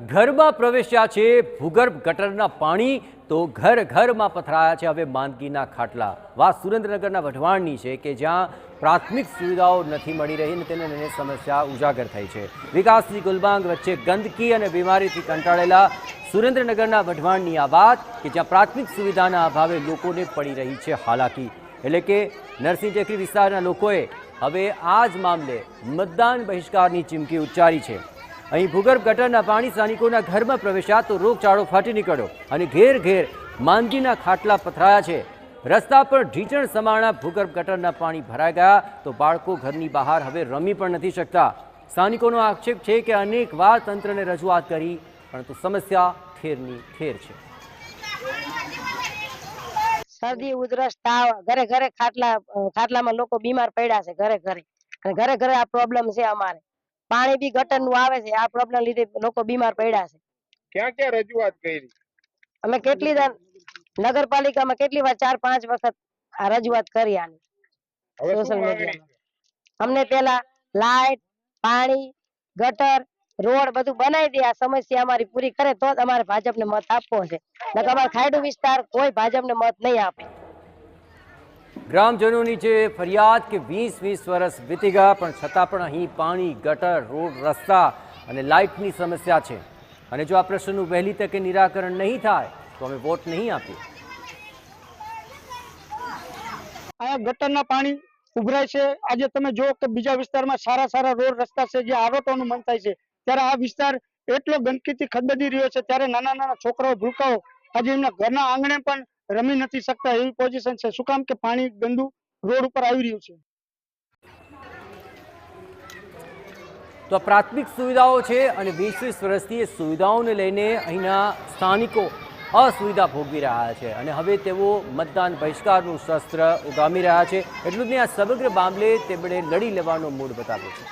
ઘરમાં પ્રવેશ્યા છે ભૂગર્ભ ગટરના પાણી તો ઘર ઘરમાં પથરાયા છે હવે માંદગીના ખાટલા। વાત સુરેન્દ્રનગરના વઢવાણની છે કે જ્યાં પ્રાથમિક સુવિધાઓ નથી મળી રહી અને તેને લઈને સમસ્યા ઉજાગર થઈ છે। વિકાસની ગુલબાંગ વચ્ચે ગંદકી અને બીમારીથી કંટાળેલા સુરેન્દ્રનગરના વઢવાણની આ વાત કે જ્યાં પ્રાથમિક સુવિધાના અભાવે લોકોને પડી રહી છે હાલાકી। એટલે કે નરસિંહ ટેકરી વિસ્તારના લોકોએ હવે આ જ મામલે મતદાન બહિષ્કારની ચીમકી ઉચ્ચારી છે। અહીં ભૂગર્ભ ગટરના પાણી સ્થાનિકોના ઘરમાં પ્રવેશ્યા તો રોગચાળો ફાટી નીકળ્યો અને ઘેર ઘેર માંદગીના ખાટલા પથરાયા છે। રસ્તા પર ઢીચણ સમાણા ભૂગર્ભ ગટરના પાણી ભરાઈ ગયા તો બાળકો ઘરની બહાર હવે રમી પણ નથી શકતા। સ્થાનિકોનો આક્ષેપ છે કે અનેક વાર તંત્રને રજૂઆત કરી પરંતુ સમસ્યા ઠેરની ઠેર છે। શરદી ઉધરસ તાવ ઘરે ઘરે ખાટલામાં લોકો બીમાર પડ્યા છે ઘરે ઘરે અને ઘરે ઘરે આ પ્રોબ્લેમ છે। અમારે પાણી બી ગટરનું આવે છે, આ પ્રોબ્લેમ લીધે લોકો બીમાર પડ્યા છે। ક્યાં ક્યાં રજૂઆત કરી? અમે કેટલી નગરપાલિકામાં કેટલી વાર 4-5 વખત આ રજૂઆત કરી આની સોશિયલ મીડિયામાં। અમને પેલા લાઈટ, પાણી, ગટર, રોડ બધું બનાવી દે, આ સમસ્યા અમારી પૂરી કરે તો જ અમારે ભાજપને મત આપવો છે, નકર અમારો ખાયડુ વિસ્તાર કોઈ ભાજપને મત નહીં આપે। ગ્રામજનોની જે ફરિયાદ કે 20 વર્ષ વીતી ગયા પણ છતાં પણ અહીં પાણી, ગટર, રોડ, રસ્તા અને લાઇટની સમસ્યા છે અને જો આ પ્રશ્નનું વહેલી તકે નિરાકરણ નહીં થાય તો અમે વોટ નહીં આપીએ। આ ગટરના પાણી ઉભરાય છે। આજે તમે જો કે બીજા વિસ્તારમાં સારા રોડ રસ્તા છે જે આરોટવાનું મન થાય છે, ત્યારે આ વિસ્તાર એટલો ગંદકીથી ખદબદી રહ્યો છે। ત્યારે નાના છોકરાઓ ભૂલકાઓ આજે એમના ઘરના આંગણે પણ રમી નથી શકતા એવી પોઝિશન છે। શું કામ કે પાણી ગંદુ રોડ ઉપર આવી રહ્યું છે। તો આ પ્રાથમિક સુવિધાઓ છે અને 20 વર્ષથી એ સુવિધાઓને લઈને અહીંના સ્થાનિકો અસુવિધા ભોગવી રહ્યા છે અને હવે તેઓ મતદાન બહિષ્કારનું શસ્ત્ર ઉગામી રહ્યા છે। એટલું જ નહીં, આ સમગ્ર મામલે તેમણે લડી લેવાનો મૂડ બતાવ્યો છે।